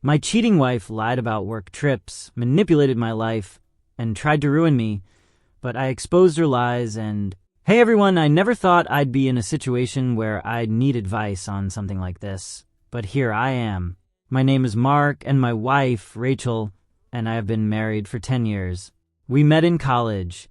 My cheating wife lied about work trips, manipulated my life, and tried to ruin me, but I exposed her lies and... Hey everyone, I never thought I'd be in a situation where I'd need advice on something like this, but here I am. My name is Mark, and my wife, Rachel, and I have been married for 10 years. We met in college.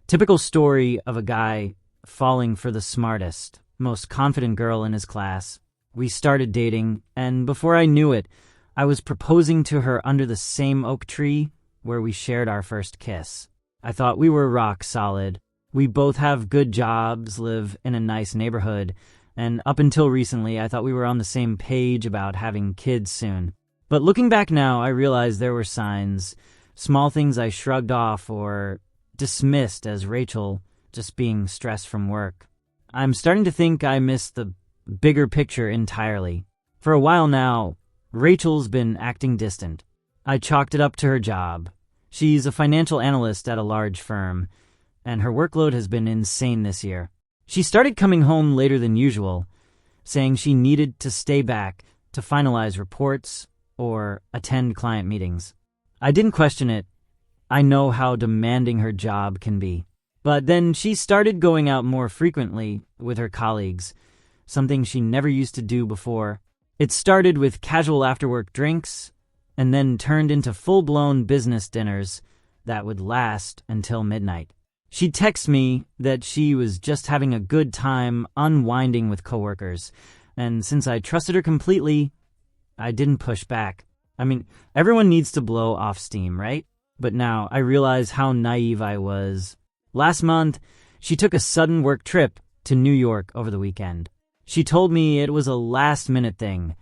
Typical story of a guy falling for the smartest, most confident girl in his class. We started dating, and before I knew it, I was proposing to her under the same oak tree where we shared our first kiss. I thought we were rock solid. We both have good jobs, live in a nice neighborhood, and up until recently, I thought we were on the same page about having kids soon. But looking back now, I realized there were signs, small things I shrugged off or dismissed as Rachel just being stressed from work. I'm starting to think I missed the bigger picture entirely. For a while now, Rachel's been acting distant. I chalked it up to her job. She's a financial analyst at a large firm, and her workload has been insane this year. She started coming home later than usual, saying she needed to stay back to finalize reports or attend client meetings. I didn't question it. I know how demanding her job can be. But then she started going out more frequently with her colleagues, something she never used to do before. It started with casual after-work drinks, and then turned into full-blown business dinners that would last until midnight. She'd text me that she was just having a good time unwinding with coworkers, and since I trusted her completely, I didn't push back. I mean, everyone needs to blow off steam, right? But now I realize how naive I was. Last month, she took a sudden work trip to New York over the weekend. She told me it was a last-minute thing.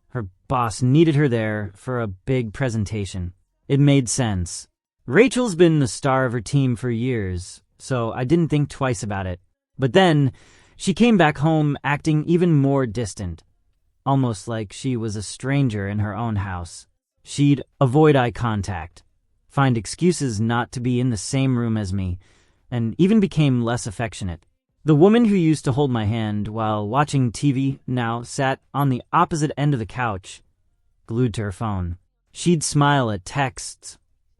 Her boss needed her there for a big presentation. It made sense. Rachel's been the star of her team for years, so I didn't think twice about it. But then, she came back home acting even more distant, almost like she was a stranger in her own house. She'd avoid eye contact, find excuses not to be in the same room as me, and even became less affectionate. The woman who used to hold my hand while watching TV now sat on the opposite end of the couch, glued to her phone. She'd smile at texts,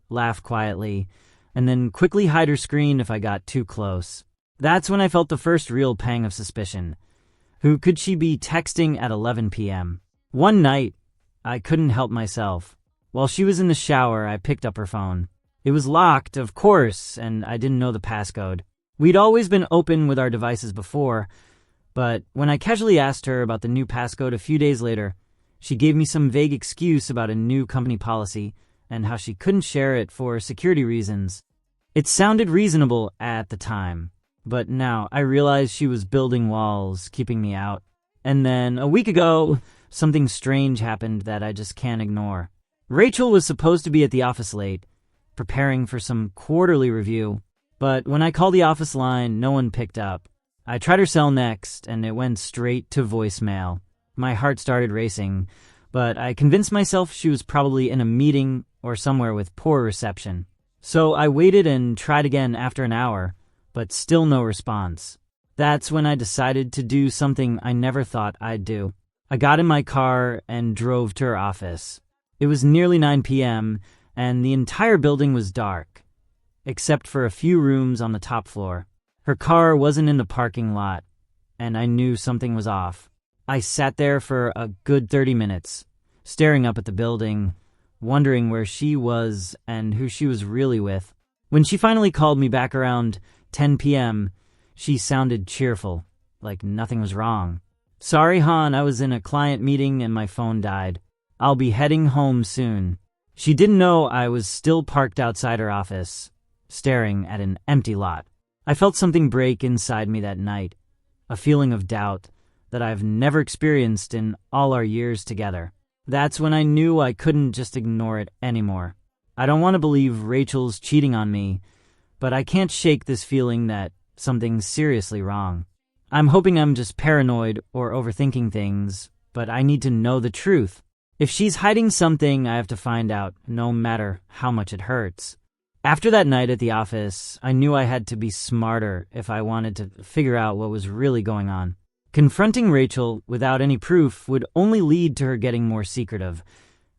laugh quietly, and then quickly hide her screen if I got too close. That's when I felt the first real pang of suspicion. Who could she be texting at 11 p.m.? One night, I couldn't help myself. While she was in the shower, I picked up her phone. It was locked, of course, and I didn't know the passcode. We'd always been open with our devices before, but when I casually asked her about the new passcode a few days later, she gave me some vague excuse about a new company policy and how she couldn't share it for security reasons. It sounded reasonable at the time, but now I realize she was building walls, keeping me out. And then a week ago, something strange happened that I just can't ignore. Rachel was supposed to be at the office late, preparing for some quarterly review. But when I called the office line, no one picked up. I tried her cell next, and it went straight to voicemail. My heart started racing, but I convinced myself she was probably in a meeting or somewhere with poor reception. So I waited and tried again after an hour, but still no response. That's when I decided to do something I never thought I'd do. I got in my car and drove to her office. It was nearly 9 p.m., and the entire building was dark, except for a few rooms on the top floor. Her car wasn't in the parking lot, and I knew something was off. I sat there for a good 30 minutes, staring up at the building, wondering where she was and who she was really with. When she finally called me back around 10 p.m., she sounded cheerful, like nothing was wrong. "Sorry, hon, I was in a client meeting and my phone died. I'll be heading home soon." She didn't know I was still parked outside her office, staring at an empty lot. I felt something break inside me that night, a feeling of doubt that I've never experienced in all our years together. That's when I knew I couldn't just ignore it anymore. I don't want to believe Rachel's cheating on me, but I can't shake this feeling that something's seriously wrong. I'm hoping I'm just paranoid or overthinking things, but I need to know the truth. If she's hiding something, I have to find out, no matter how much it hurts. After that night at the office, I knew I had to be smarter if I wanted to figure out what was really going on. Confronting Rachel without any proof would only lead to her getting more secretive,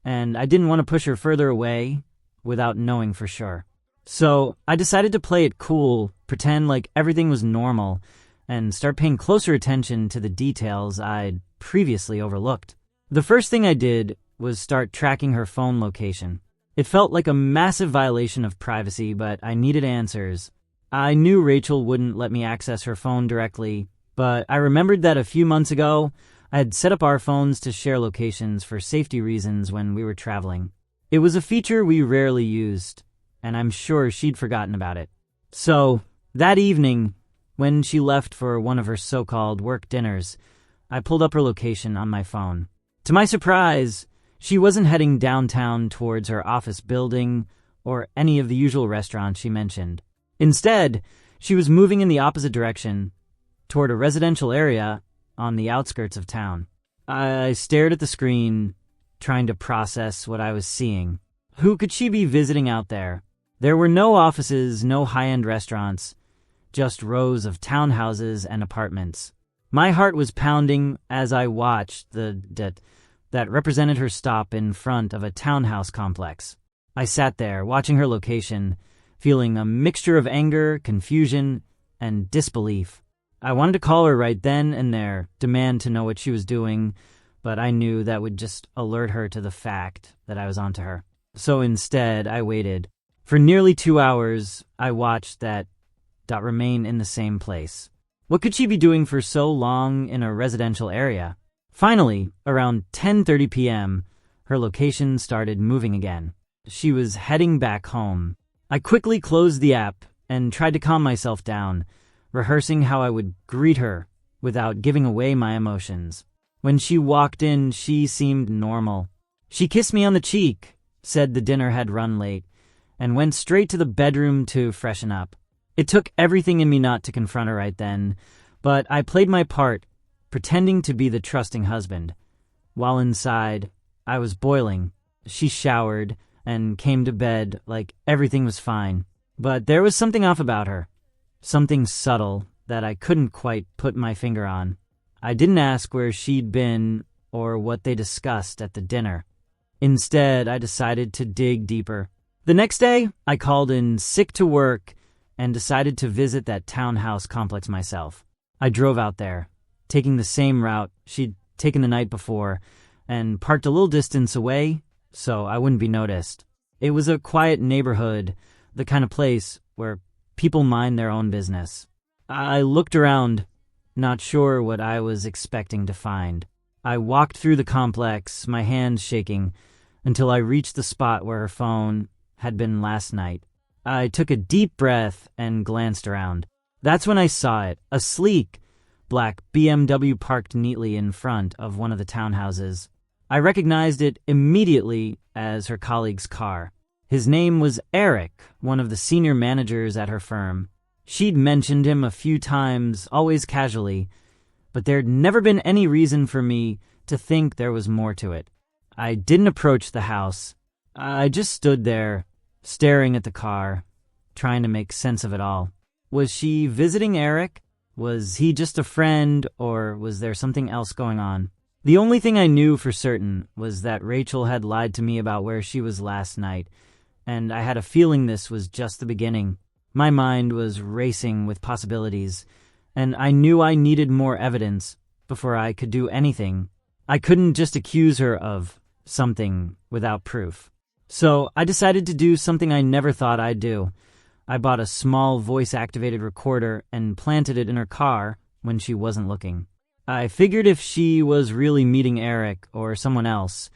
and I didn't want to push her further away without knowing for sure. So I decided to play it cool, pretend like everything was normal, and start paying closer attention to the details I'd previously overlooked. The first thing I did was start tracking her phone location. It felt like a massive violation of privacy, but I needed answers. I knew Rachel wouldn't let me access her phone directly, but I remembered that a few months ago, I had set up our phones to share locations for safety reasons when we were traveling. It was a feature we rarely used, and I'm sure she'd forgotten about it. So, that evening, when she left for one of her so-called work dinners, I pulled up her location on my phone. To my surprise, she wasn't heading downtown towards her office building or any of the usual restaurants she mentioned. Instead, she was moving in the opposite direction, toward a residential area on the outskirts of town. I stared at the screen, trying to process what I was seeing. Who could she be visiting out there? There were no offices, no high-end restaurants, just rows of townhouses and apartments. My heart was pounding as I watched that represented her stop in front of a townhouse complex. I sat there, watching her location, feeling a mixture of anger, confusion, and disbelief. I wanted to call her right then and there, demand to know what she was doing, but I knew that would just alert her to the fact that I was onto her. So instead, I waited. For nearly 2 hours, I watched that remain in the same place. What could she be doing for so long in a residential area? Finally, around 10:30 p.m., her location started moving again. She was heading back home. I quickly closed the app and tried to calm myself down, rehearsing how I would greet her without giving away my emotions. When she walked in, she seemed normal. She kissed me on the cheek, said the dinner had run late, and went straight to the bedroom to freshen up. It took everything in me not to confront her right then, but I played my part, pretending to be the trusting husband. While inside, I was boiling. She showered and came to bed like everything was fine. But there was something off about her, something subtle that I couldn't quite put my finger on. I didn't ask where she'd been or what they discussed at the dinner. Instead, I decided to dig deeper. The next day, I called in sick to work and decided to visit that townhouse complex myself. I drove out there, taking the same route she'd taken the night before, and parked a little distance away so I wouldn't be noticed. It was a quiet neighborhood, the kind of place where people mind their own business. I looked around, not sure what I was expecting to find. I walked through the complex, my hands shaking, until I reached the spot where her phone had been last night. I took a deep breath and glanced around. That's when I saw it, a sleek, black BMW parked neatly in front of one of the townhouses. I recognized it immediately as her colleague's car. His name was Eric, one of the senior managers at her firm. She'd mentioned him a few times, always casually, but there'd never been any reason for me to think there was more to it. I didn't approach the house. I just stood there, staring at the car, trying to make sense of it all. Was she visiting Eric? Was he just a friend, or was there something else going on? The only thing I knew for certain was that Rachel had lied to me about where she was last night, and I had a feeling this was just the beginning. My mind was racing with possibilities, and I knew I needed more evidence before I could do anything. I couldn't just accuse her of something without proof. So I decided to do something I never thought I'd do. I bought a small voice-activated recorder and planted it in her car when she wasn't looking. I figured if she was really meeting Eric or someone else,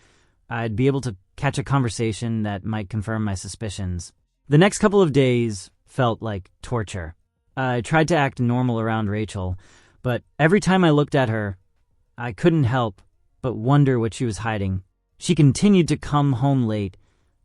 I'd be able to catch a conversation that might confirm my suspicions. The next couple of days felt like torture. I tried to act normal around Rachel, but every time I looked at her, I couldn't help but wonder what she was hiding. She continued to come home late,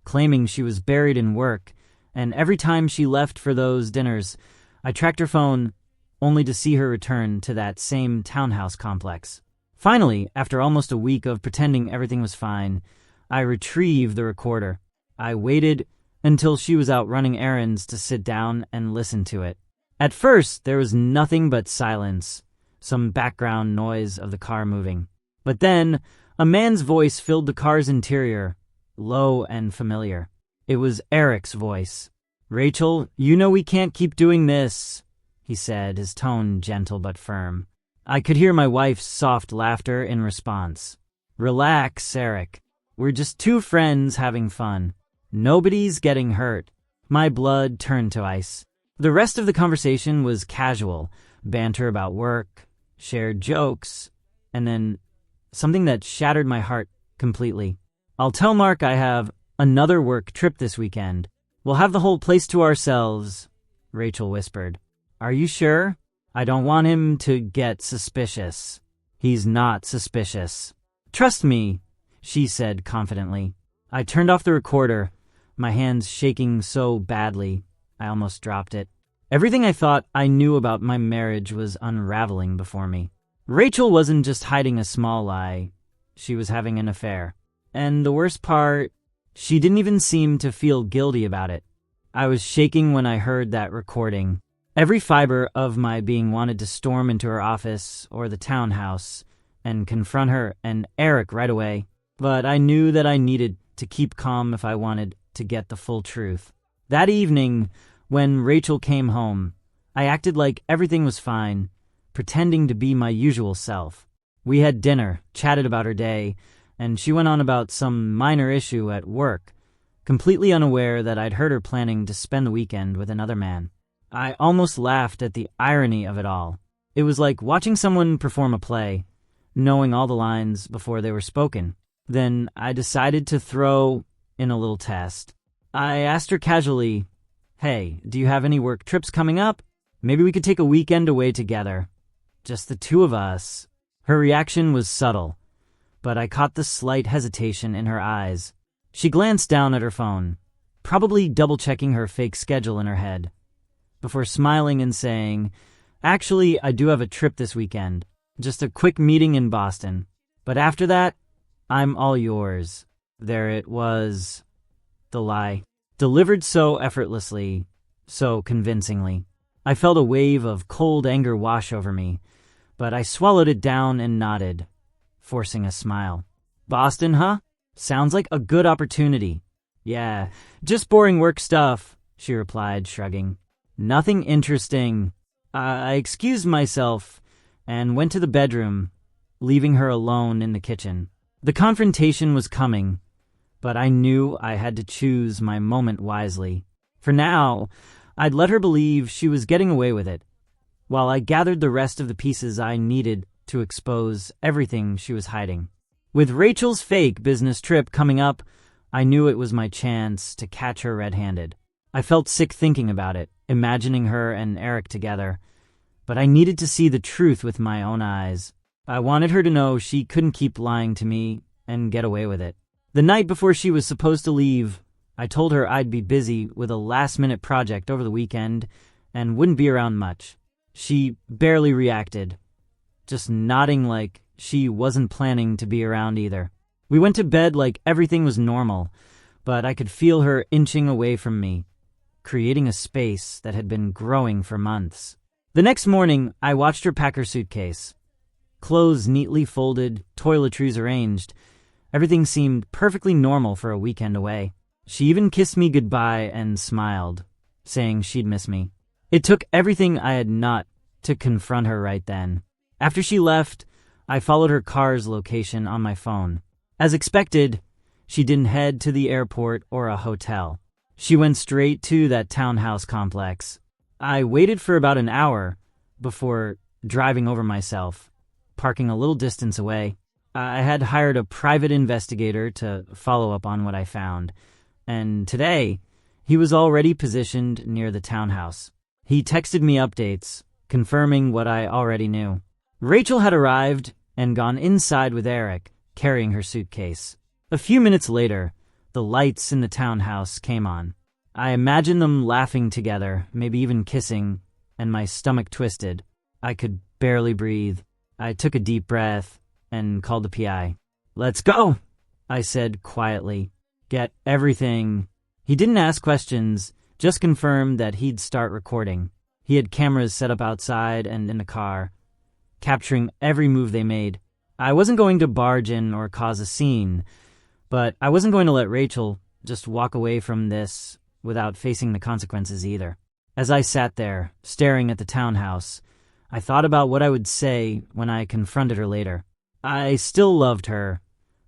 claiming she was buried in work, and every time she left for those dinners, I tracked her phone only to see her return to that same townhouse complex. Finally, after almost a week of pretending everything was fine, I retrieved the recorder. I waited until she was out running errands to sit down and listen to it. At first, there was nothing but silence, some background noise of the car moving. But then, a man's voice filled the car's interior, low and familiar. It was Eric's voice. "Rachel, you know we can't keep doing this," he said, his tone gentle but firm. I could hear my wife's soft laughter in response. "Relax, Eric. We're just two friends having fun. Nobody's getting hurt." My blood turned to ice. The rest of the conversation was casual, banter about work, shared jokes, and then something that shattered my heart completely. "I'll tell Mark I have another work trip this weekend. We'll have the whole place to ourselves," Rachel whispered. "Are you sure? I don't want him to get suspicious." "He's not suspicious. Trust me," she said confidently. I turned off the recorder, my hands shaking so badly I almost dropped it. Everything I thought I knew about my marriage was unraveling before me. Rachel wasn't just hiding a small lie. She was having an affair. And the worst part, she didn't even seem to feel guilty about it. I was shaking when I heard that recording. Every fiber of my being wanted to storm into her office or the townhouse and confront her and Eric right away. But I knew that I needed to keep calm if I wanted to get the full truth. That evening, when Rachel came home, I acted like everything was fine, pretending to be my usual self. We had dinner, chatted about her day, and she went on about some minor issue at work, completely unaware that I'd heard her planning to spend the weekend with another man. I almost laughed at the irony of it all. It was like watching someone perform a play, knowing all the lines before they were spoken. Then I decided to throw in a little test. I asked her casually, "Hey, do you have any work trips coming up? Maybe we could take a weekend away together. Just the two of us." Her reaction was subtle, but I caught the slight hesitation in her eyes. She glanced down at her phone, probably double-checking her fake schedule in her head, before smiling and saying, "Actually, I do have a trip this weekend. Just a quick meeting in Boston. But after that, I'm all yours." There it was. The lie. Delivered so effortlessly, so convincingly. I felt a wave of cold anger wash over me, but I swallowed it down and nodded, forcing a smile. "Boston, huh? Sounds like a good opportunity." "Yeah, just boring work stuff," she replied, shrugging. "Nothing interesting." I excused myself and went to the bedroom, leaving her alone in the kitchen. The confrontation was coming, but I knew I had to choose my moment wisely. For now, I'd let her believe she was getting away with it, while I gathered the rest of the pieces I needed to expose everything she was hiding. With Rachel's fake business trip coming up, I knew it was my chance to catch her red-handed. I felt sick thinking about it, imagining her and Eric together, but I needed to see the truth with my own eyes. I wanted her to know she couldn't keep lying to me and get away with it. The night before she was supposed to leave, I told her I'd be busy with a last-minute project over the weekend and wouldn't be around much. She barely reacted, just nodding like she wasn't planning to be around either. We went to bed like everything was normal, but I could feel her inching away from me, creating a space that had been growing for months. The next morning, I watched her pack her suitcase. Clothes neatly folded, toiletries arranged. Everything seemed perfectly normal for a weekend away. She even kissed me goodbye and smiled, saying she'd miss me. It took everything I had not to confront her right then. After she left, I followed her car's location on my phone. As expected, she didn't head to the airport or a hotel. She went straight to that townhouse complex. I waited for about an hour before driving over myself, parking a little distance away. I had hired a private investigator to follow up on what I found, and today, he was already positioned near the townhouse. He texted me updates, confirming what I already knew. Rachel had arrived and gone inside with Eric, carrying her suitcase. A few minutes later, the lights in the townhouse came on. I imagined them laughing together, maybe even kissing, and my stomach twisted. I could barely breathe. I took a deep breath and called the PI. "Let's go," I said quietly. "Get everything." He didn't ask questions, just confirmed that he'd start recording. He had cameras set up outside and in the car, capturing every move they made. I wasn't going to barge in or cause a scene, But I wasn't going to let Rachel just walk away from this without facing the consequences either. As I sat there, staring at the townhouse, I thought about what I would say when I confronted her later. I still loved her,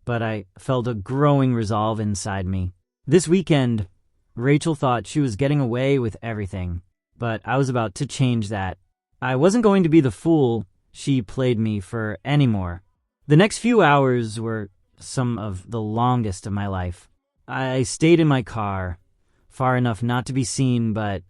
but I felt a growing resolve inside me. This weekend, Rachel thought she was getting away with everything, but I was about to change that. I wasn't going to be the fool she played me for anymore. The next few hours were some of the longest of my life. I stayed in my car, far enough not to be seen, but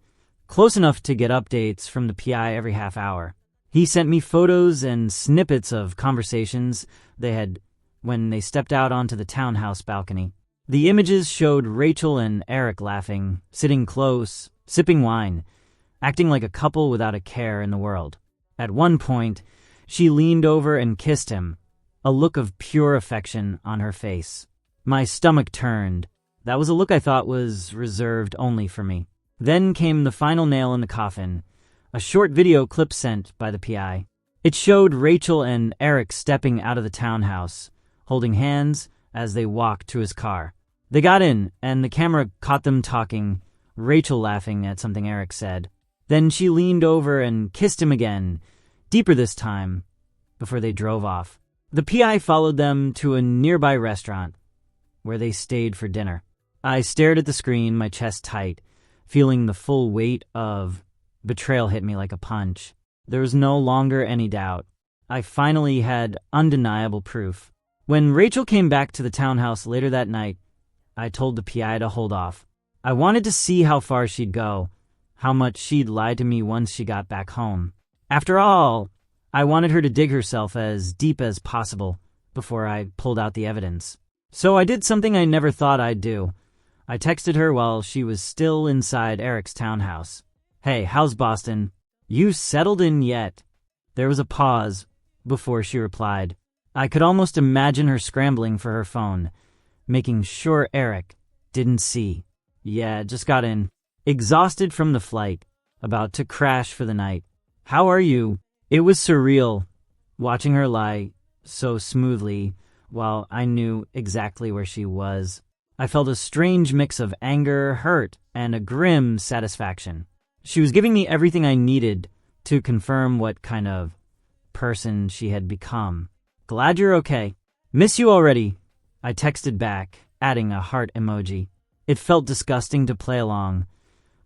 close enough to get updates from the PI every half hour. He sent me photos and snippets of conversations they had when they stepped out onto the townhouse balcony. The images showed Rachel and Eric laughing, sitting close, sipping wine, acting like a couple without a care in the world. At one point, she leaned over and kissed him, a look of pure affection on her face. My stomach turned. That was a look I thought was reserved only for me. Then came the final nail in the coffin, a short video clip sent by the PI. It showed Rachel and Eric stepping out of the townhouse, holding hands as they walked to his car. They got in, and the camera caught them talking, Rachel laughing at something Eric said. Then she leaned over and kissed him again, deeper this time, before they drove off. The PI followed them to a nearby restaurant, where they stayed for dinner. I stared at the screen, my chest tight, feeling the full weight of betrayal hit me like a punch. There was no longer any doubt. I finally had undeniable proof. When Rachel came back to the townhouse later that night, I told the PI to hold off. I wanted to see how far she'd go, how much she'd lie to me once she got back home. After all, I wanted her to dig herself as deep as possible before I pulled out the evidence. So I did something I never thought I'd do. I texted her while she was still inside Eric's townhouse. "Hey, how's Boston? You settled in yet?" There was a pause before she replied. I could almost imagine her scrambling for her phone, making sure Eric didn't see. "Yeah, just got in. Exhausted from the flight. About to crash for the night. How are you?" It was surreal, watching her lie so smoothly while I knew exactly where she was. I felt a strange mix of anger, hurt, and a grim satisfaction. She was giving me everything I needed to confirm what kind of person she had become. "Glad you're okay. Miss you already," I texted back, adding a heart emoji. It felt disgusting to play along,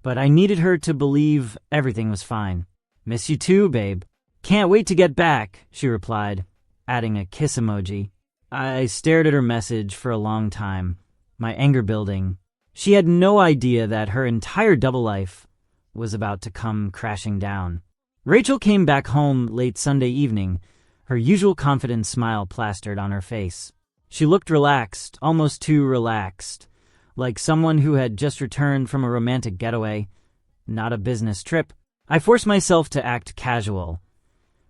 but I needed her to believe everything was fine. "Miss you too, babe. Can't wait to get back," she replied, adding a kiss emoji. I stared at her message for a long time, my anger building. She had no idea that her entire double life was about to come crashing down. Rachel came back home late Sunday evening, her usual confident smile plastered on her face. She looked relaxed, almost too relaxed, like someone who had just returned from a romantic getaway, not a business trip. I forced myself to act casual,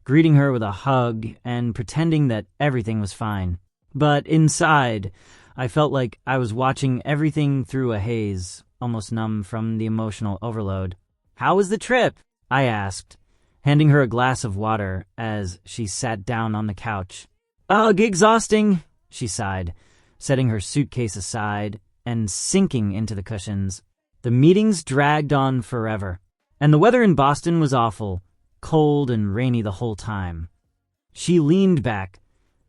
greeting her with a hug and pretending that everything was fine. But inside, I felt like I was watching everything through a haze, almost numb from the emotional overload. "How was the trip?" I asked, handing her a glass of water as she sat down on the couch. "Ugh, exhausting," she sighed, setting her suitcase aside and sinking into the cushions. The meetings dragged on forever, and the weather in Boston was awful, cold and rainy the whole time. She leaned back,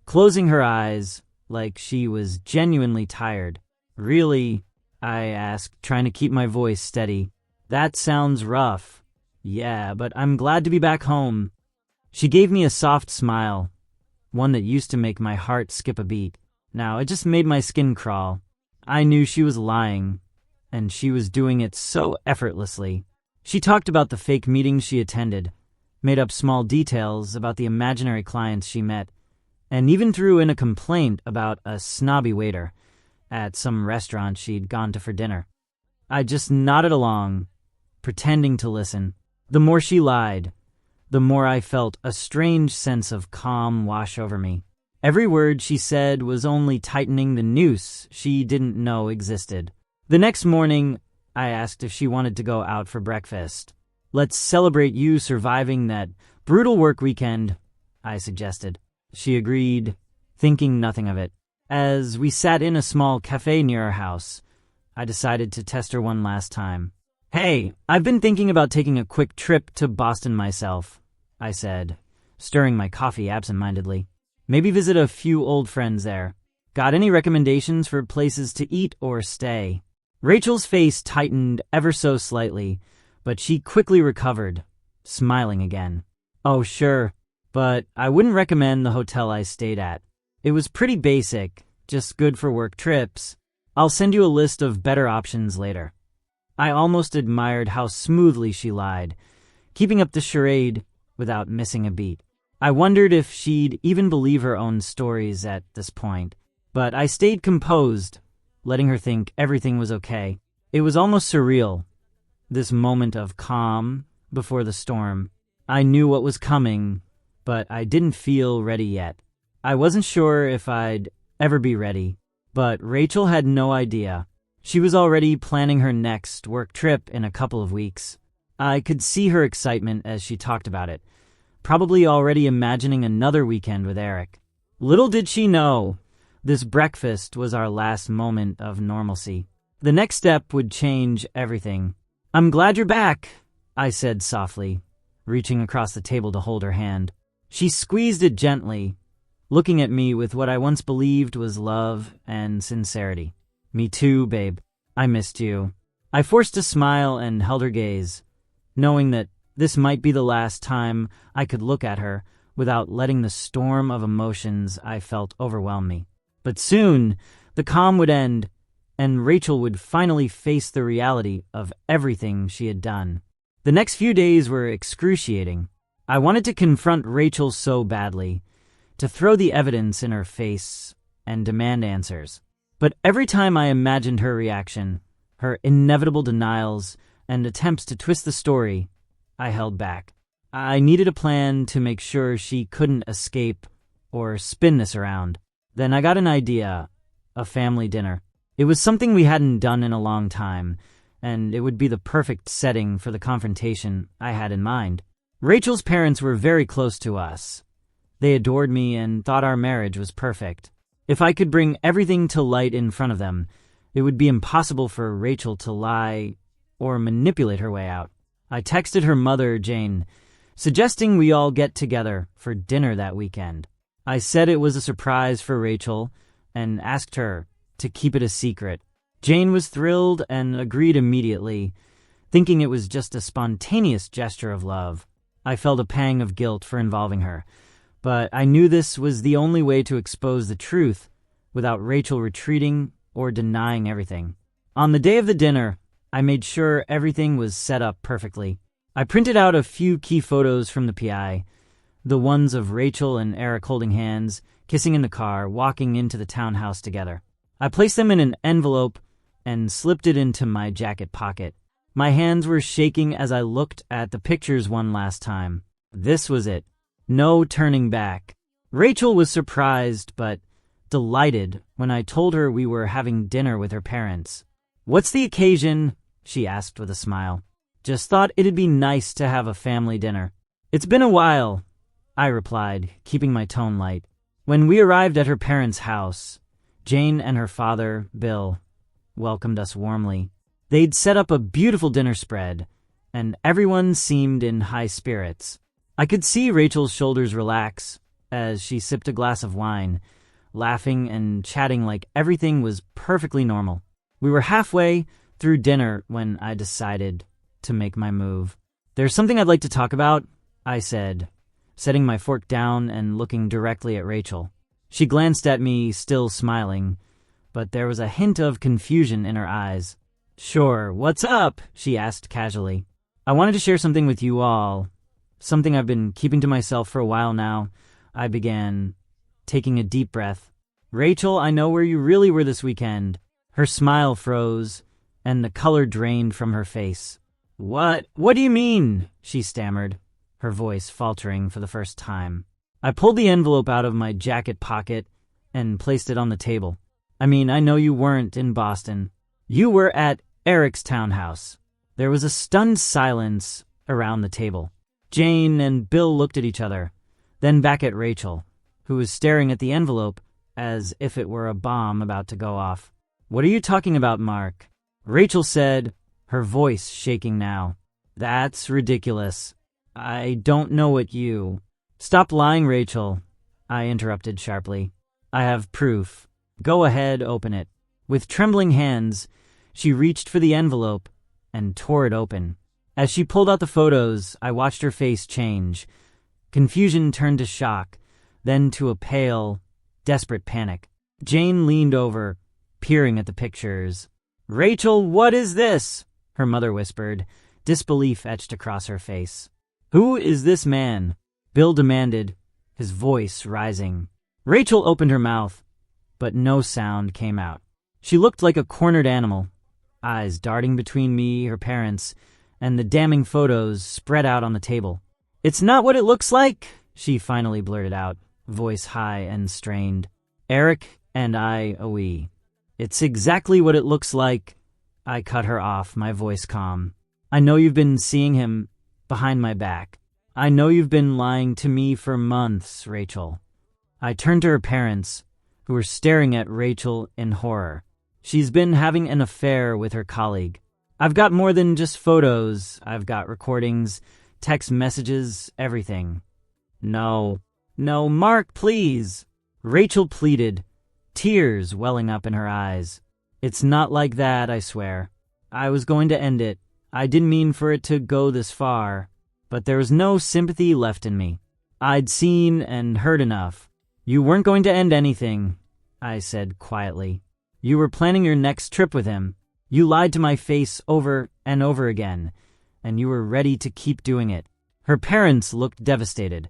closing her eyes like she was genuinely tired. "Really?" I asked, trying to keep my voice steady. "That sounds rough." "Yeah, but I'm glad to be back home." She gave me a soft smile, one that used to make my heart skip a beat. Now it just made my skin crawl. I knew she was lying, and she was doing it so effortlessly. She talked about the fake meetings she attended, made up small details about the imaginary clients she met, and even threw in a complaint about a snobby waiter at some restaurant she'd gone to for dinner. I just nodded along, pretending to listen. The more she lied, the more I felt a strange sense of calm wash over me. Every word she said was only tightening the noose she didn't know existed. The next morning, I asked if she wanted to go out for breakfast. "Let's celebrate you surviving that brutal work weekend," I suggested. She agreed, thinking nothing of it. As we sat in a small cafe near our house, I decided to test her one last time. "Hey, I've been thinking about taking a quick trip to Boston myself," I said, stirring my coffee absentmindedly. "Maybe visit a few old friends there. Got any recommendations for places to eat or stay?" Rachel's face tightened ever so slightly, but she quickly recovered, smiling again. "Oh, sure, but I wouldn't recommend the hotel I stayed at. It was pretty basic, just good for work trips. I'll send you a list of better options later." I almost admired how smoothly she lied, keeping up the charade without missing a beat. I wondered if she'd even believe her own stories at this point, but I stayed composed, letting her think everything was okay. It was almost surreal, this moment of calm before the storm. I knew what was coming, but I didn't feel ready yet. I wasn't sure if I'd ever be ready, but Rachel had no idea. She was already planning her next work trip in a couple of weeks. I could see her excitement as she talked about it, probably already imagining another weekend with Eric. Little did she know, this breakfast was our last moment of normalcy. The next step would change everything. "I'm glad you're back," I said softly, reaching across the table to hold her hand. She squeezed it gently, looking at me with what I once believed was love and sincerity. "Me too, babe. I missed you." I forced a smile and held her gaze, knowing that this might be the last time I could look at her without letting the storm of emotions I felt overwhelm me. But soon, the calm would end, and Rachel would finally face the reality of everything she had done. The next few days were excruciating. I wanted to confront Rachel so badly, to throw the evidence in her face and demand answers. But every time I imagined her reaction, her inevitable denials and attempts to twist the story, I held back. I needed a plan to make sure she couldn't escape or spin this around. Then I got an idea, a family dinner. It was something we hadn't done in a long time, and it would be the perfect setting for the confrontation I had in mind. Rachel's parents were very close to us. They adored me and thought our marriage was perfect. If I could bring everything to light in front of them, it would be impossible for Rachel to lie or manipulate her way out. I texted her mother, Jane, suggesting we all get together for dinner that weekend. I said it was a surprise for Rachel and asked her to keep it a secret. Jane was thrilled and agreed immediately, thinking it was just a spontaneous gesture of love. I felt a pang of guilt for involving her, but I knew this was the only way to expose the truth without Rachel retreating or denying everything. On the day of the dinner, I made sure everything was set up perfectly. I printed out a few key photos from the PI, the ones of Rachel and Eric holding hands, kissing in the car, walking into the townhouse together. I placed them in an envelope and slipped it into my jacket pocket. My hands were shaking as I looked at the pictures one last time. This was it. No turning back. Rachel was surprised but delighted when I told her we were having dinner with her parents. "What's the occasion?" she asked with a smile. "Just thought it'd be nice to have a family dinner." "It's been a while," I replied, keeping my tone light. When we arrived at her parents' house, Jane and her father, Bill, welcomed us warmly. They'd set up a beautiful dinner spread, and everyone seemed in high spirits. I could see Rachel's shoulders relax as she sipped a glass of wine, laughing and chatting like everything was perfectly normal. We were halfway through dinner when I decided to make my move. "There's something I'd like to talk about," I said, setting my fork down and looking directly at Rachel. She glanced at me, still smiling, but there was a hint of confusion in her eyes. "Sure, what's up?" she asked casually. "I wanted to share something with you all. Something I've been keeping to myself for a while now," I began, taking a deep breath. "Rachel, I know where you really were this weekend." Her smile froze, and the color drained from her face. What do you mean?" she stammered, her voice faltering for the first time. I pulled the envelope out of my jacket pocket and placed it on the table. "I mean, I know you weren't in Boston. You were at Eric's townhouse." There was a stunned silence around the table. Jane and Bill looked at each other, then back at Rachel, who was staring at the envelope as if it were a bomb about to go off. "What are you talking about, Mark?" Rachel said, her voice shaking now. "That's ridiculous. I don't know what you—" "Stop lying, Rachel," I interrupted sharply. "I have proof. Go ahead, open it." With trembling hands, she reached for the envelope and tore it open. As she pulled out the photos, I watched her face change. Confusion turned to shock, then to a pale, desperate panic. Jane leaned over, peering at the pictures. "Rachel, what is this?" her mother whispered, disbelief etched across her face. "Who is this man?" Bill demanded, his voice rising. Rachel opened her mouth, but no sound came out. She looked like a cornered animal, eyes darting between me, her parents, and the damning photos spread out on the table. "It's not what it looks like," she finally blurted out, voice high and strained. "Eric and I, we. It's exactly what it looks like." I cut her off, my voice calm. "I know you've been seeing him behind my back. I know you've been lying to me for months, Rachel." I turned to her parents, who were staring at Rachel in horror. "She's been having an affair with her colleague. I've got more than just photos. I've got recordings, text messages, everything." No, Mark, please," Rachel pleaded, tears welling up in her eyes. "It's not like that, I swear. I was going to end it. I didn't mean for it to go this far, but there was no sympathy left in me. I'd seen and heard enough." "You weren't going to end anything," I said quietly. "You were planning your next trip with him. You lied to my face over and over again, and you were ready to keep doing it." Her parents looked devastated,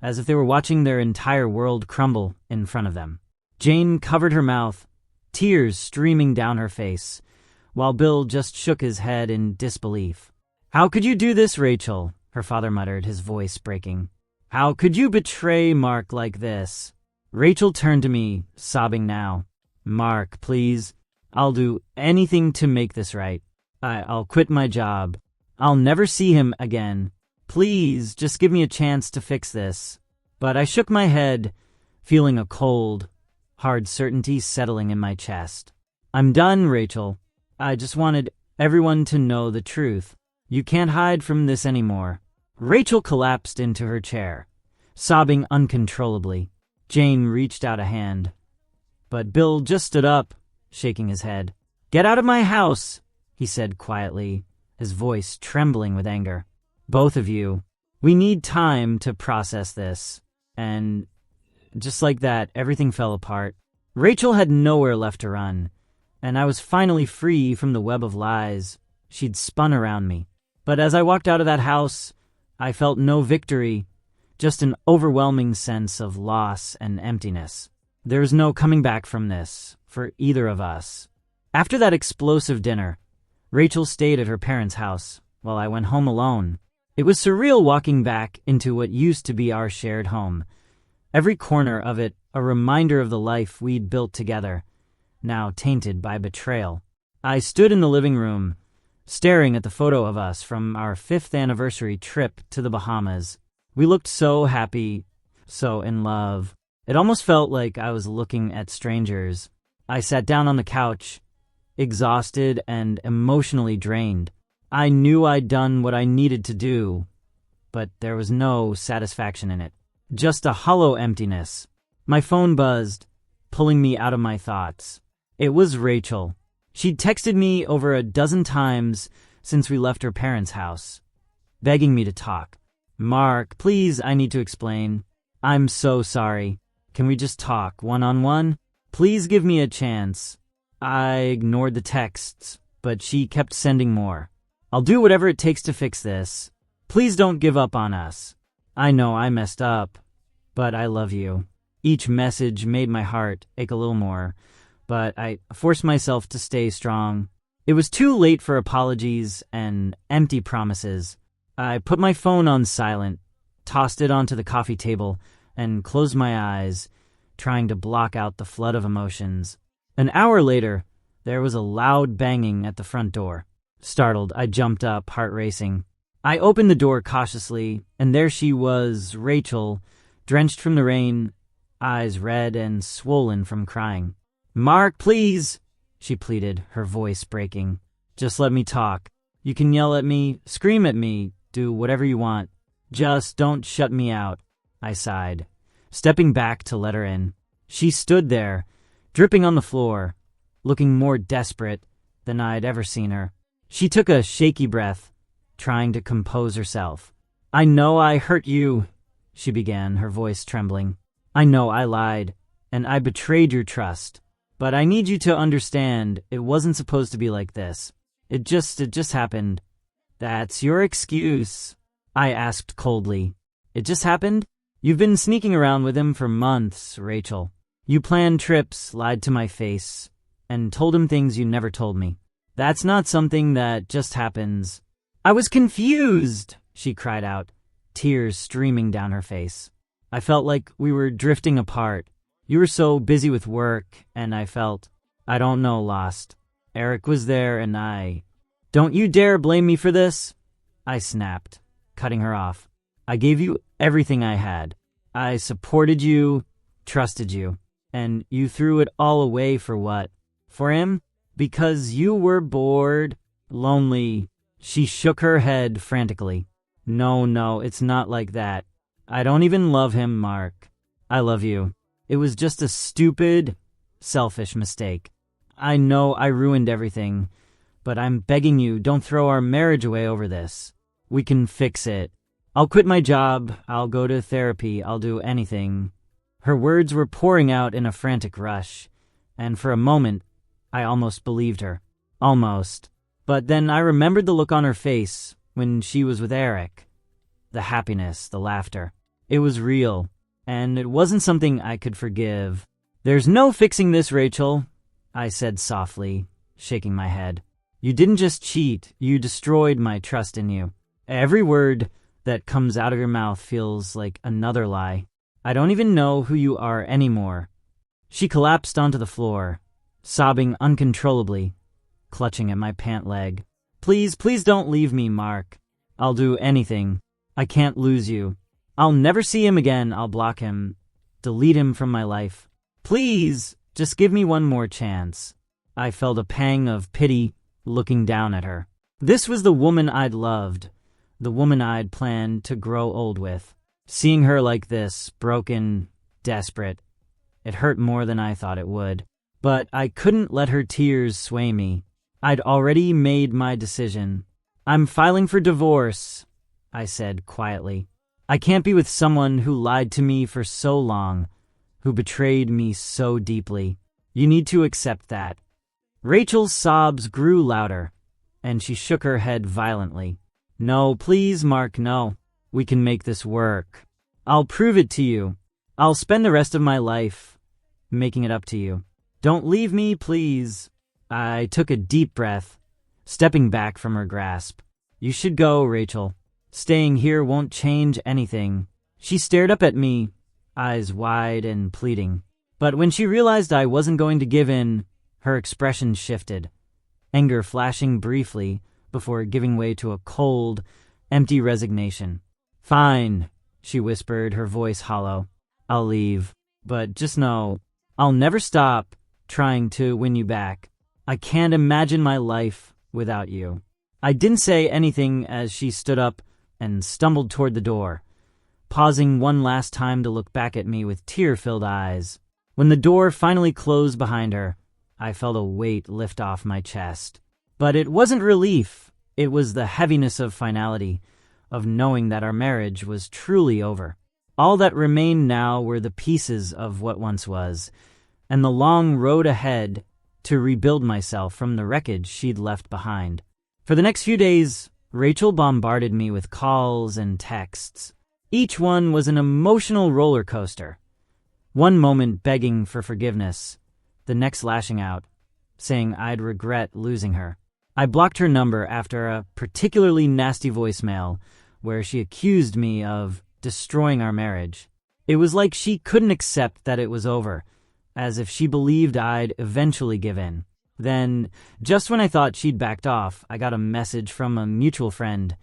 as if they were watching their entire world crumble in front of them. Jane covered her mouth, tears streaming down her face, while Bill just shook his head in disbelief. "How could you do this, Rachel?" her father muttered, his voice breaking. "How could you betray Mark like this?" Rachel turned to me, sobbing now. "Mark, please. I'll do anything to make this right. I'll quit my job. I'll never see him again. Please, just give me a chance to fix this." But I shook my head, feeling a cold, hard certainty settling in my chest. "I'm done, Rachel. I just wanted everyone to know the truth. You can't hide from this anymore." Rachel collapsed into her chair, sobbing uncontrollably. Jane reached out a hand, but Bill just stood up, shaking his head. "Get out of my house," he said quietly, his voice trembling with anger. "Both of you. We need time to process this." And just like that, everything fell apart. Rachel had nowhere left to run, and I was finally free from the web of lies she'd spun around me. But as I walked out of that house, I felt no victory, just an overwhelming sense of loss and emptiness. There was no coming back from this, for either of us. After that explosive dinner, Rachel stayed at her parents' house, while I went home alone. It was surreal walking back into what used to be our shared home. Every corner of it a reminder of the life we'd built together, now tainted by betrayal. I stood in the living room, staring at the photo of us from our 5th anniversary trip to the Bahamas. We looked so happy, so in love. It almost felt like I was looking at strangers. I sat down on the couch, exhausted and emotionally drained. I knew I'd done what I needed to do, but there was no satisfaction in it. Just a hollow emptiness. My phone buzzed, pulling me out of my thoughts. It was Rachel. She'd texted me over a dozen times since we left her parents' house, begging me to talk. "Mark, please, I need to explain. I'm so sorry. Can we just talk one-on-one? Please give me a chance." I ignored the texts, but she kept sending more. "I'll do whatever it takes to fix this. Please don't give up on us. I know I messed up, but I love you." Each message made my heart ache a little more, but I forced myself to stay strong. It was too late for apologies and empty promises. I put my phone on silent, tossed it onto the coffee table, and closed my eyes, trying to block out the flood of emotions. An hour later, there was a loud banging at the front door. Startled, I jumped up, heart racing. I opened the door cautiously, and there she was, Rachel, drenched from the rain, eyes red and swollen from crying. "Mark, please," she pleaded, her voice breaking. "Just let me talk. You can yell at me, scream at me, do whatever you want. Just don't shut me out," I sighed, stepping back to let her in. She stood there, dripping on the floor, looking more desperate than I'd ever seen her. She took a shaky breath, trying to compose herself. "I know I hurt you," she began, her voice trembling. "I know I lied, and I betrayed your trust. But I need you to understand it wasn't supposed to be like this. It just happened." "That's your excuse," I asked coldly. "It just happened? You've been sneaking around with him for months, Rachel. You planned trips, lied to my face, and told him things you never told me. That's not something that just happens." "I was confused," she cried out, tears streaming down her face. "I felt like we were drifting apart. You were so busy with work, and I felt, I don't know, lost. Eric was there, and I... Don't you dare blame me for this," I snapped, cutting her off. "I gave you everything I had. I supported you, trusted you, and you threw it all away for what? For him? Because you were bored, lonely." She shook her head frantically. No, it's not like that. I don't even love him, Mark. I love you. It was just a stupid, selfish mistake. I know I ruined everything, but I'm begging you, don't throw our marriage away over this. We can fix it. I'll quit my job, I'll go to therapy, I'll do anything." Her words were pouring out in a frantic rush, and for a moment, I almost believed her. Almost. But then I remembered the look on her face when she was with Eric. The happiness, the laughter. It was real, and it wasn't something I could forgive. "There's no fixing this, Rachel," I said softly, shaking my head. "You didn't just cheat, you destroyed my trust in you. Every word that comes out of your mouth feels like another lie. I don't even know who you are anymore." She collapsed onto the floor, sobbing uncontrollably, clutching at my pant leg. Please don't leave me, Mark. I'll do anything. I can't lose you. I'll never see him again. I'll block him, delete him from my life. Please, just give me one more chance." I felt a pang of pity looking down at her. This was the woman I'd loved, the woman I'd planned to grow old with. Seeing her like this, broken, desperate, it hurt more than I thought it would. But I couldn't let her tears sway me. I'd already made my decision. "I'm filing for divorce," I said quietly. "I can't be with someone who lied to me for so long, who betrayed me so deeply. You need to accept that." Rachel's sobs grew louder, and she shook her head violently. "No, please, Mark, no. We can make this work. I'll prove it to you. I'll spend the rest of my life making it up to you. Don't leave me, please." I took a deep breath, stepping back from her grasp. "You should go, Rachel. Staying here won't change anything." She stared up at me, eyes wide and pleading. But when she realized I wasn't going to give in, her expression shifted, anger flashing briefly before giving way to a cold, empty resignation. "Fine," she whispered, her voice hollow. "I'll leave. But just know, I'll never stop trying to win you back. I can't imagine my life without you." I didn't say anything as she stood up and stumbled toward the door, pausing one last time to look back at me with tear-filled eyes. When the door finally closed behind her, I felt a weight lift off my chest. But it wasn't relief. It was the heaviness of finality, of knowing that our marriage was truly over. All that remained now were the pieces of what once was, and the long road ahead to rebuild myself from the wreckage she'd left behind. For the next few days, Rachel bombarded me with calls and texts. Each one was an emotional roller coaster. One moment begging for forgiveness, the next lashing out, saying I'd regret losing her. I blocked her number after a particularly nasty voicemail where she accused me of destroying our marriage. It was like she couldn't accept that it was over, as if she believed I'd eventually give in. Then, just when I thought she'd backed off, I got a message from a mutual friend.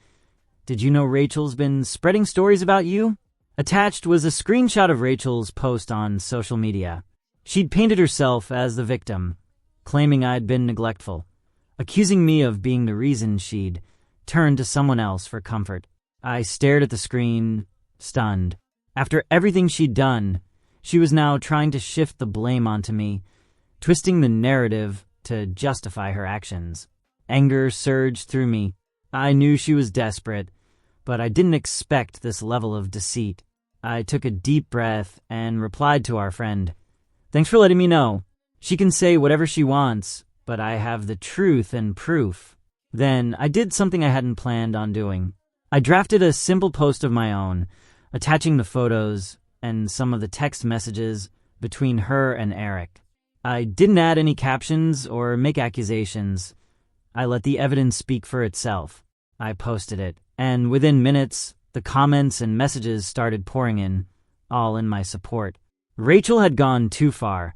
"Did you know Rachel's been spreading stories about you? Attached was a screenshot of Rachel's post on social media. She'd painted herself as the victim, claiming I'd been neglectful, accusing me of being the reason she'd turned to someone else for comfort. I stared at the screen, stunned. After everything she'd done, she was now trying to shift the blame onto me, twisting the narrative to justify her actions. Anger surged through me. I knew she was desperate, but I didn't expect this level of deceit. I took a deep breath and replied to our friend, "Thanks for letting me know. She can say whatever she wants, but I have the truth and proof." Then I did something I hadn't planned on doing. I drafted a simple post of my own, attaching the photos and some of the text messages between her and Eric. I didn't add any captions or make accusations. I let the evidence speak for itself. I posted it, and within minutes, the comments and messages started pouring in, all in my support. Rachel had gone too far,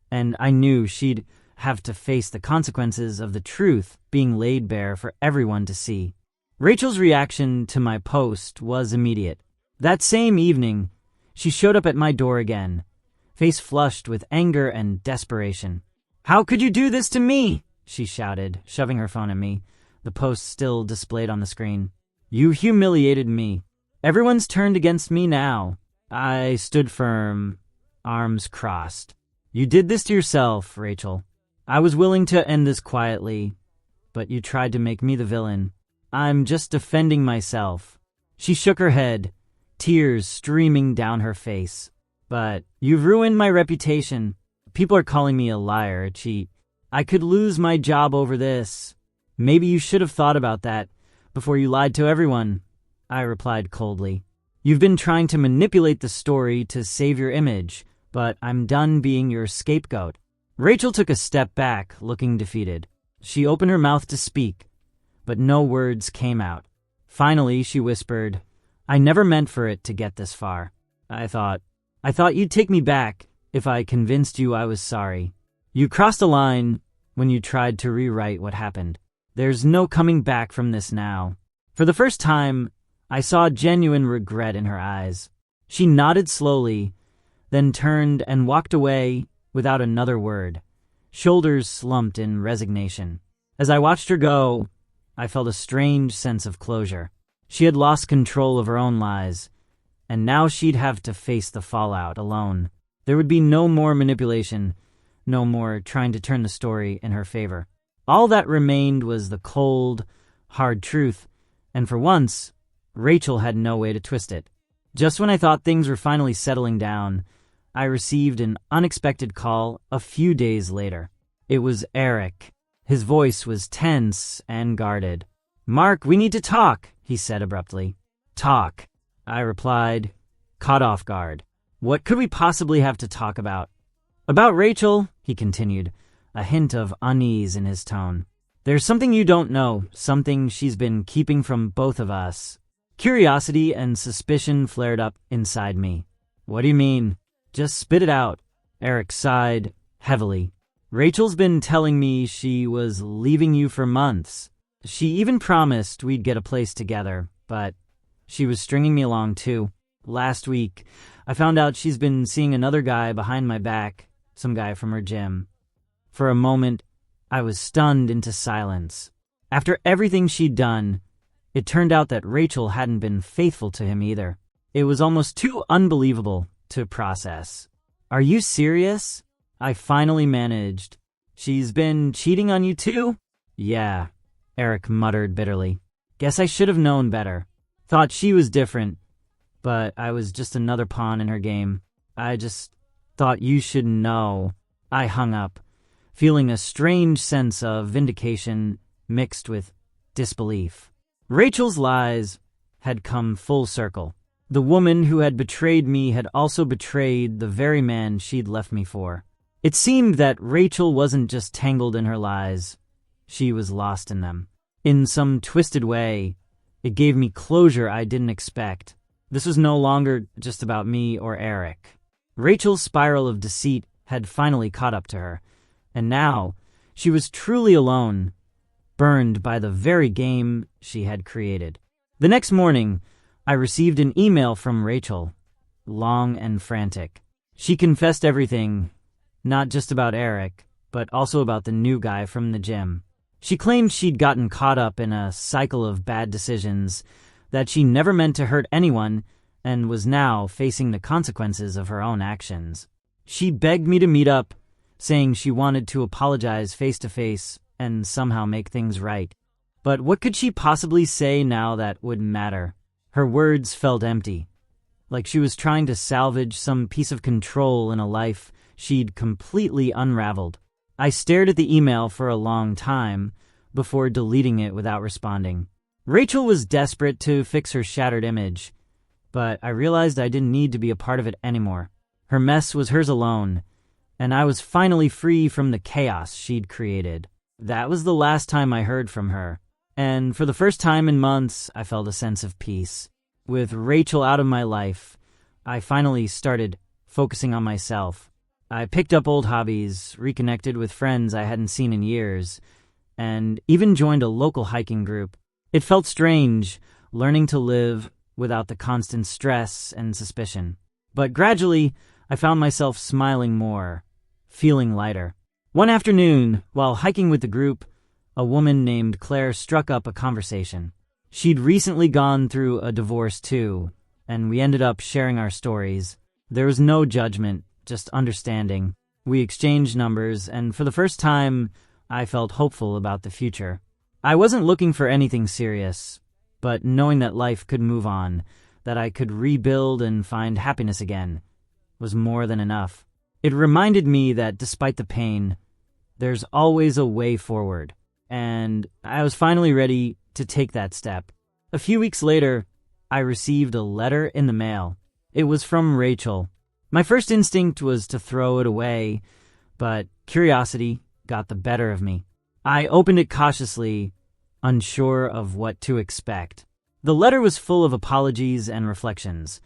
and I knew she'd have to face the consequences of the truth being laid bare for everyone to see. Rachel's reaction to my post was immediate. That same evening, she showed up at my door again, face flushed with anger and desperation. "How could you do this to me?" she shouted, shoving her phone at me, the post still displayed on the screen. "You humiliated me. Everyone's turned against me now." I stood firm, arms crossed. "You did this to yourself, Rachel. I was willing to end this quietly, but you tried to make me the villain. I'm just defending myself." She shook her head, tears streaming down her face. "But you've ruined my reputation. People are calling me a liar, a cheat. I could lose my job over this. Maybe you should have thought about that before you lied to everyone," I replied coldly. "You've been trying to manipulate the story to save your image, but I'm done being your scapegoat." Rachel took a step back, looking defeated. She opened her mouth to speak, but no words came out. Finally, she whispered, "I never meant for it to get this far. I thought you'd take me back if I convinced you I was sorry. You crossed a line when you tried to rewrite what happened. There's no coming back from this now." For the first time, I saw genuine regret in her eyes. She nodded slowly, then turned and walked away without another word, shoulders slumped in resignation. As I watched her go, I felt a strange sense of closure. She had lost control of her own lies, and now she'd have to face the fallout alone. There would be no more manipulation, no more trying to turn the story in her favor. All that remained was the cold, hard truth, and for once, Rachel had no way to twist it. Just when I thought things were finally settling down, I received an unexpected call a few days later. It was Eric. His voice was tense and guarded. "Mark, we need to talk," he said abruptly. "Talk," I replied, caught off guard. What could we possibly have to talk about? "About Rachel," he continued, a hint of unease in his tone. "There's something you don't know, something she's been keeping from both of us." Curiosity and suspicion flared up inside me. "What do you mean? Just spit it out." Eric sighed heavily. "Rachel's been telling me she was leaving you for months. She even promised we'd get a place together, but she was stringing me along too. Last week, I found out she's been seeing another guy behind my back, some guy from her gym." For a moment, I was stunned into silence. After everything she'd done, it turned out that Rachel hadn't been faithful to him either. It was almost too unbelievable to process. "Are you serious?" I finally managed. "She's been cheating on you too?" "Yeah," Eric muttered bitterly. "Guess I should have known better. Thought she was different, but I was just another pawn in her game. I just thought you should know." I hung up, feeling a strange sense of vindication mixed with disbelief. Rachel's lies had come full circle. The woman who had betrayed me had also betrayed the very man she'd left me for. It seemed that Rachel wasn't just tangled in her lies, she was lost in them. In some twisted way, it gave me closure I didn't expect. This was no longer just about me or Eric. Rachel's spiral of deceit had finally caught up to her, and now she was truly alone, burned by the very game she had created. The next morning, I received an email from Rachel, long and frantic. She confessed everything, not just about Eric, but also about the new guy from the gym. She claimed she'd gotten caught up in a cycle of bad decisions, that she never meant to hurt anyone, and was now facing the consequences of her own actions. She begged me to meet up, saying she wanted to apologize face to face and somehow make things right. But what could she possibly say now that would matter? Her words felt empty, like she was trying to salvage some piece of control in a life she'd completely unraveled. I stared at the email for a long time before deleting it without responding. Rachel was desperate to fix her shattered image, but I realized I didn't need to be a part of it anymore. Her mess was hers alone, and I was finally free from the chaos she'd created. That was the last time I heard from her, and for the first time in months, I felt a sense of peace. With Rachel out of my life, I finally started focusing on myself. I picked up old hobbies, reconnected with friends I hadn't seen in years, and even joined a local hiking group. It felt strange, learning to live without the constant stress and suspicion. But gradually, I found myself smiling more, feeling lighter. One afternoon, while hiking with the group, a woman named Claire struck up a conversation. She'd recently gone through a divorce too, and we ended up sharing our stories. There was no judgment, just understanding. We exchanged numbers, and for the first time, I felt hopeful about the future. I wasn't looking for anything serious, but knowing that life could move on, that I could rebuild and find happiness again, was more than enough. It reminded me that despite the pain, there's always a way forward, and I was finally ready to take that step. A few weeks later, I received a letter in the mail. It was from Rachel. My first instinct was to throw it away, but curiosity got the better of me. I opened it cautiously, unsure of what to expect. The letter was full of apologies and reflections,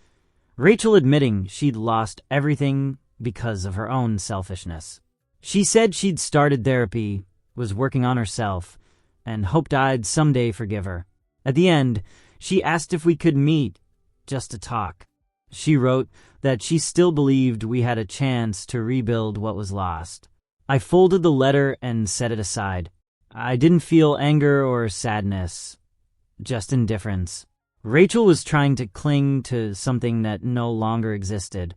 Rachel admitting she'd lost everything because of her own selfishness. She said she'd started therapy, was working on herself, and hoped I'd someday forgive her. At the end, she asked if we could meet, just to talk. She wrote that she still believed we had a chance to rebuild what was lost. I folded the letter and set it aside. I didn't feel anger or sadness, just indifference. Rachel was trying to cling to something that no longer existed.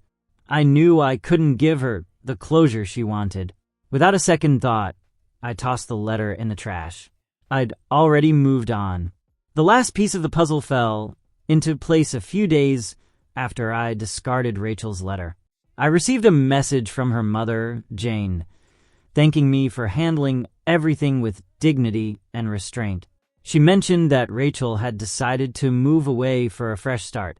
I knew I couldn't give her the closure she wanted. Without a second thought, I tossed the letter in the trash. I'd already moved on. The last piece of the puzzle fell into place a few days after I discarded Rachel's letter. I received a message from her mother, Jane, thanking me for handling everything with dignity and restraint. She mentioned that Rachel had decided to move away for a fresh start,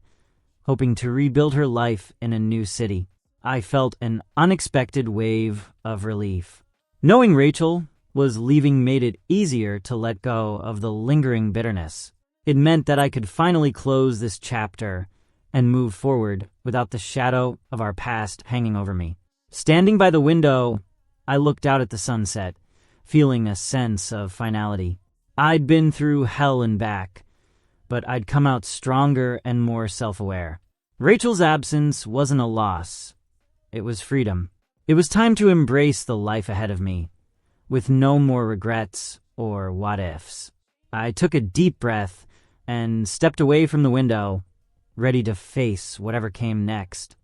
hoping to rebuild her life in a new city. I felt an unexpected wave of relief. Knowing Rachel was leaving made it easier to let go of the lingering bitterness. It meant that I could finally close this chapter and move forward without the shadow of our past hanging over me. Standing by the window, I looked out at the sunset, feeling a sense of finality. I'd been through hell and back, but I'd come out stronger and more self-aware. Rachel's absence wasn't a loss. It was freedom. It was time to embrace the life ahead of me, with no more regrets or what-ifs. I took a deep breath and stepped away from the window, ready to face whatever came next.